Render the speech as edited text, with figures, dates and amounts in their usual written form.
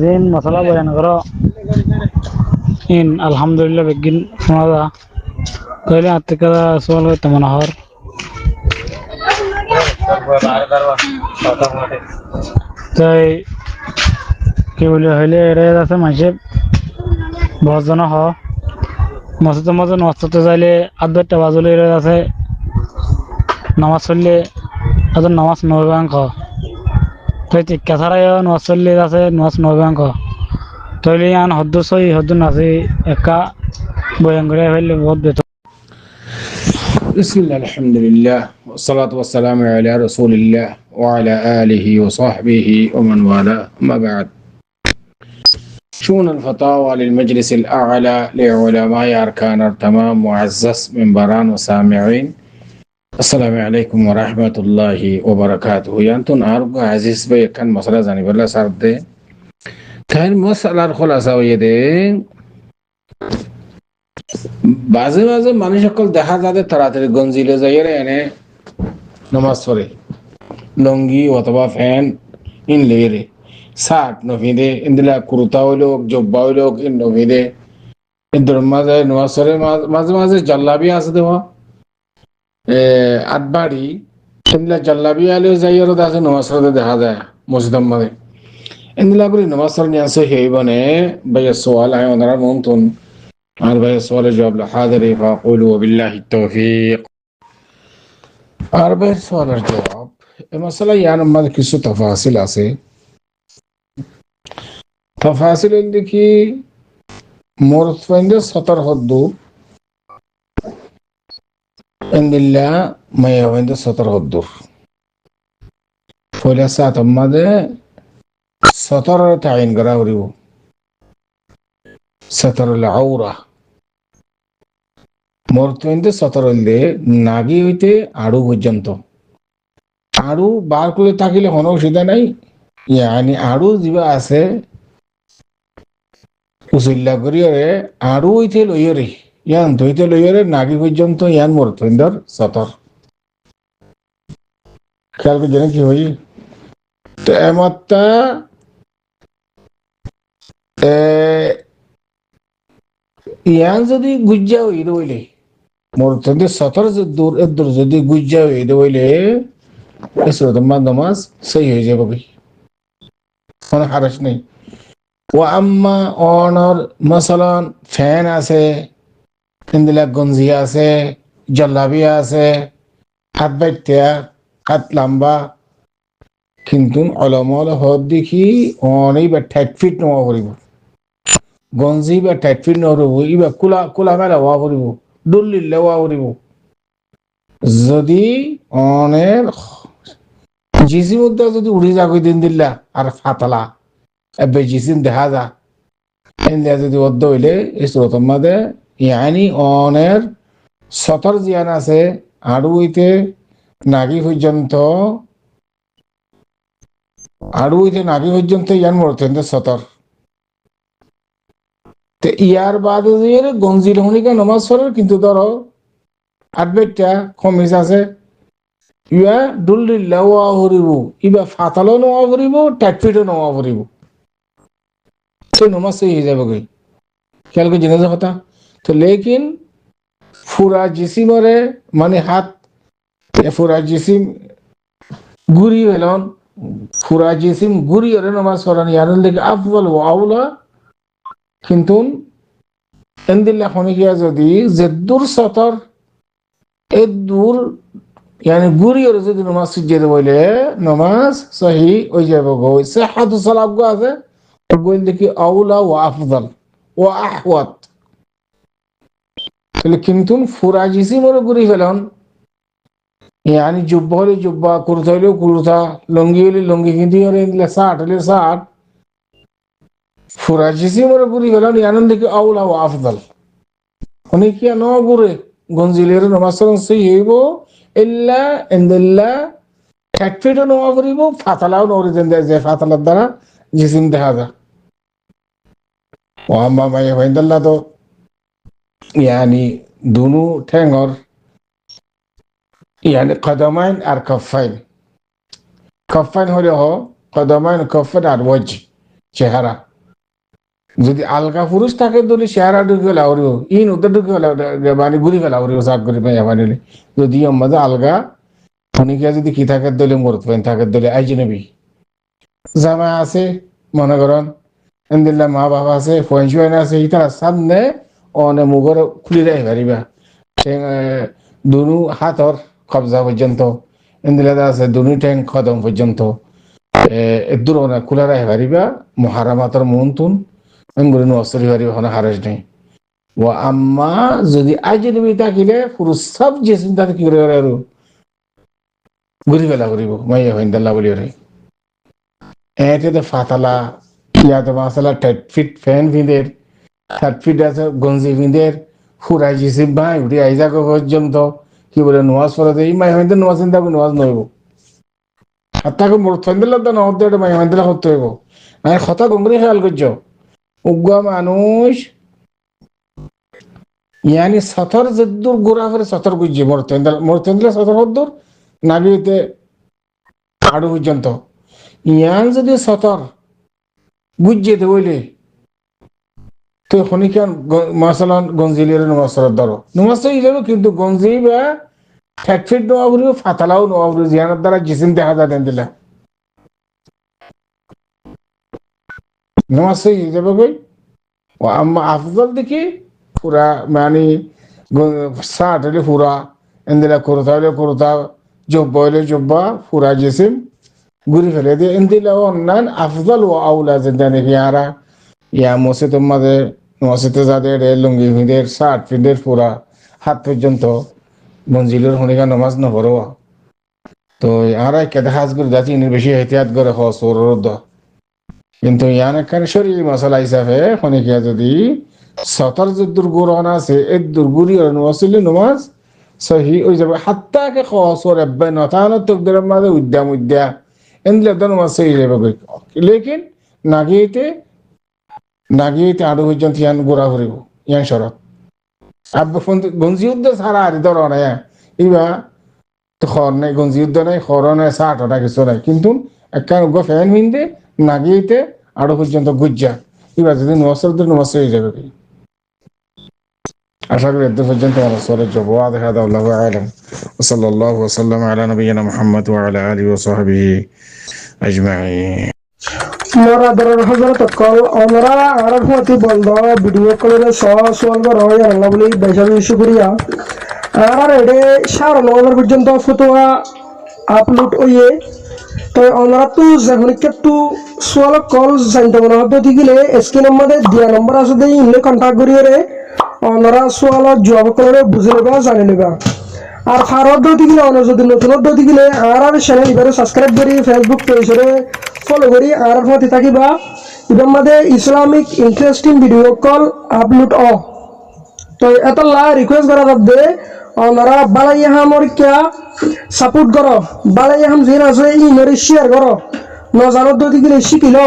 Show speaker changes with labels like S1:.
S1: zin masala bayan karo in alhamdulillah begin sunada kali atikada soal tamana har তাই কি বলি হইলে এর আছে মাসে বজন হ মসজিদের মধ্যে নষ্টতে যাইলে আধটা বাজলে এর আছে নামাজ পড়লে আদর নামাজ নয় অঙ্ক তাই টিকা ছাড়াই নামাজ পড়লে আছে নামাজ নয় অঙ্ক তাইলে আন হদ্দু সই হদ্দু নাচি একা বয়ান করে হইলে বহুত বেতন
S2: بسم الله الحمد لله والصلاة والسلام على رسول الله وعلى آله وصحبه ومن والاه أما بعد شؤون الفتاوى للمجلس الأعلى لعلماء أركان التمام معزز منبران وسامعين السلام عليكم ورحمة الله وبركاته يانتون أرجو عزيز بي كان مسألة زاني بالله سرد كان مسألة الخلاصة ويدي মাঝে মাঝে মানুষ সকল দেখা যাবে তাড়াতাড়ি গঞ্জিলে যাইয়ে এনে নামাজ পড়ে লঙ্গি অথবা ফ্যান ইন লেরে শার্ট নভিদে ইন্দিলা কুর্তা হইলো জব্বা হইলো ইন নভিদে ইন্দর মাঝে নামাজ পড়ে মাঝে মাঝে জাল্লাবি আছে দেওয়া আটবাড়ি ইন্দিলা জাল্লাবি আলেও যাইয়ে আছে নামাজ পড়তে দেখা যায় মসজিদের মাঝে ইন্দিলা করে নামাজ পড়ে নিয়ে আসে সেই বনে ভাইয়া সোয়াল আয় ওনারা মন্তন আর ভাই সওয়ালের জবাব হাজিরি ফাকুলু বিল্লাহি التوفيق আর ভাই সওয়ালের জবাব এই মাসলা ইয়ার মধ্যে কিছু তাফাসিল আছে তাফাসিল দেখি মোরফাইন্দ 17 হদ্দু ইনদিল্লা মায়াওয়াইন্দ 17 হদ্দু ফলে সাত মধ্যে 17 তাইন করা হইব 17 আউরা মরতইন্দে 17 হইলে নাগি হইতে আড়ু পর্যন্ত আড়ু বার করে থাকিলে কোনো অসুবিধা নাই ইয়ানি আড়ু যিবা আছে উসিল্লা করিয়রে আড়ু হইতে লইয়রে ইয়ান ধইতে লইয়রে নাগি পর্যন্ত ইয়ান মরতইন্দর 17 খেয়াল করে জানেন কি হই তো এমতা ইয়ান যদি গুজ্জা হইলে হইলে মরতন্দে 17 দূর এদূর যদি গুজ্জা হইলে হইলে এসর তোমার নামাজ সহি হয়ে যাবে কোনো হারাস নেই ও আম্মা অনর মাসালান ফ্যান আছে ইন্দিলা গঞ্জি আছে জল্লাবি আছে হাত বাইত্যা হাত লম্বা কিন্তু অলমল হদ দেখি অনেক বা টাইট ফিট নেওয়া করিব গঞ্জি বা টাইট ফিট নকৰিব ইবা কোলা কোলা মেলা হওয়া করিব দুল্লিল্লা হওয়া করিব যদি অনেক জিসিম উদ্দা যদি উড়ি যা কই দিন দিল্লা আর ফাতালা এবে জিসিম দেখা যা ইন্দিয়া যদি অদ্দ হইলে এই সুরতর মাঝে ইয়ানি অনের 17 জিয়ান আছে আড়ু হইতে নাগি পর্যন্ত ইয়ান মরতেন্দ্র 17 তো ইয়ার বাদে গঞ্জিল হনিকা নমাজ পড়ে কিন্তু ধরো আটবেটা খমিস আছে ইয়া দুল্লিল্লা ওয়া হরিব ইবা ফাতালো নোয়া করিব টাটপিটো নোয়া করিব তো নমাজ হয়ে যাবে গই খেয়াল করে জেনে যাও কথা তো লেকিন ফুরা জিসিমরে মানে হাত ফুরা জিসিম গুরি হলেন ফুরা জিসিম গুরি হলে নমাজ পড়ানি আর দেখে আফজল ও আউলা কিন্তু এন্দিল্লা খনিকিয়া যদি জেদ্দুর 17 এদুর ইয়ানি গুরি হলে যদি নমাজ সিজে বলে নমাজ সহি হয়ে যাবে গো সাহাদু সালাব গো আছে বল দেখি আউলা ও আফজল ও আহওয়াত তাহলে কিন্তু ফুরা জিসিমরে গুরি হলেন यानी जुब्बा होले जुब्बा कुर्ता होले कुर्ता लुंगी होले लुंगी কিন্তু এন্দিলা 60 হলে 60 ফুরাজিসি মরে পুরি গেল আনন্দ কি আউলা ও আফদল অনেক কি ন গুরে গঞ্জিলের নামাজ সেই হইব ইল্লা ইনদিল্লা একফিটো নোয়া করিব ফাতালাও নরি দেন যে ফাতালার দ্বারা জিসিম দেখা যায় ও আম্মা মাই হইন্দল্লা তো ইয়ানি দুনু ঠেঙ্গর يعني قدمين আর كفين هو قدمين كفين আর ওয়াজ চেহারা যদি আলগা পুরুষ থাকে ধরে শেয়ারা ঢুকে গেলে আউরিও ইন ওদের ঢুকে গেলে মানে ঘুরি গেলে আউরিও চাক করি পাই বানিলে যদি আমাদের আলগা খনিকা যদি কি থাকে দলে মরত পাইন থাকে দলে আইজি নবী জামা আছে মনে করেন এন্দিল্লা মা বাবা আছে পয়েন্ট আছে ইতারা সামনে অনে মুগর খুলি রাই পারিবা দুনু হাতর কবজা পর্যন্ত এন্দিল্লা আছে দুনু ঠ্যাং কদম পর্যন্ত দূর খোলা রাই পারিবা মহারামাতর মন তুন এমগুলো নসরি পারিবা হনে হারেস নেই ও আম্মা যদি আইজি নবী থাকিলে পুরুষ সব যে চিন্তা কি করে আর ঘুরি ফেলা করিব মাইয়া হইন্দাল্লা বলি রে এতে ফাতালা ইয়াতে মাসালা 30 ফিট ফ্যান ভিঁদের 30 ফিট আছে গঞ্জি ভিঁদের ফুরাই জিসি ভাই উঠি আইজা পর্যন্ত কি বলে নোয়াজ পড়াতে এই মাই হইতে নোয়াজ চিন্তা করে নোয়াজ নইব আর তাকে মোর থন্দিল্লা তো নহতে এটা মাই হইন্দালা করতে হইব আমি কথা গঙ্গরি খেয়াল করছ উগুয়া মানুষ ইয়ানি সতর যদ্দুর গোড়া করে সতর গুজছে মোর থন্দিল্লা সতর হদ্দুর নাবিতে আড়ু পর্যন্ত ইয়ান যদি সতর বুঝতে বইলে তো খনিকান মাসালান গঞ্জিলের নমাসর ধরো নমাস তো যাবে কিন্তু গঞ্জি বা 30 ফিট নোয়া বলিব ফাতালাও নোয়া বলিব জিয়ানের দ্বারা জিসিম দেখা যায় দেন দিলা নমাস যাবে কই ও আম্মা আফজল দেখি পুরা মানে শার্ট হলে পুরা এন্দিলা করতা হলে করতা জব্বা হলে জব্বা পুরা জিসিম ঘুরি ফেলে দিয়ে এন্দিলা অন্যান আফজল ও আউলা জিন্দানি ইয়ারা ইয়া মসজিদের মাঝে মসজিদে যাদের লুঙ্গি ফিঁদের শার্ট ফিঁদের পুরা হাত পর্যন্ত মঞ্জিলের হনিকা নমাজ নপড়ো তো ইয়ারা কেটে হাজ করে যাচ্ছি ইনি বেশি এহতিয়াত করে হরদ কিন্তু ইয়ান একখানে শরীর মশলা হিসাবে হনিকা যদি সতর যে দুর্গুরণ আছে এই দুর্গুরি নমাজলে নমাজ সহি ওই যাবে হাত্তাকে খসর এব্বে নতানো তকদের মাঝে উদ্যা এন্দিলা নমাজ সহি যাবে লেকিন নাগিয়েতে আরো পর্যন্ত ইয়ান গোড়া ঘুরিব ইয়ান শরৎ আব্বা ফোন গঞ্জি যুদ্ধ ছাড়া আর ধর না ইবা তো খর নাই গঞ্জি যুদ্ধ নাই খর নাই ষাট না কিছু নাই কিন্তু একটা ফ্যান মিন্দে নাগিয়েতে আরো পর্যন্ত গুজ্জা এবার যদি নমাজ হয়ে যাবে কি আশা করি এত পর্যন্ত আমার সরের জব দেখা দাও আল্লাহু আলাম সাল্লাল্লাহু ওয়া সাল্লাম আলা নবিয়িনা মুহাম্মদ ওয়া আলা আলিহি ওয়া সাহবিহি আজমাইন
S3: মরাদর হযরত কল আমরা আরব হতে বন্ধ ভিডিও কলের সওয়াল করা হয় আল্লাহ বলি বেশাবি শুকরিয়া আর এডে 9:30 পর্যন্ত ফতোয়া আপলোড হইয়ে তো আমরা তো যখন একটু সওয়াল কল জানতে মনে হতো দিলে স্ক্রিনের মধ্যে দেয়া নম্বর আছে দেই ইনলে কন্টাক্ট করিয়ে রে আমরা সওয়াল জবাব করে বুঝে নেবা জানে নেবা আর ফারদ দিলে অন্য যদি নতুন দিলে আর চ্যানেল এবারে সাবস্ক্রাইব করি ফেসবুক পেজে ফলো করি আর হতে থাকিবা এর মধ্যে Islamic interesting video call upload তো এত লা রিকোয়েস্ট করা দে আমরা বালাইয়া হামর কিয়া সাপোর্ট করো বালাইয়া হাম জিন আছে ই মরে শেয়ার করো নজারত দিলে শিখিলো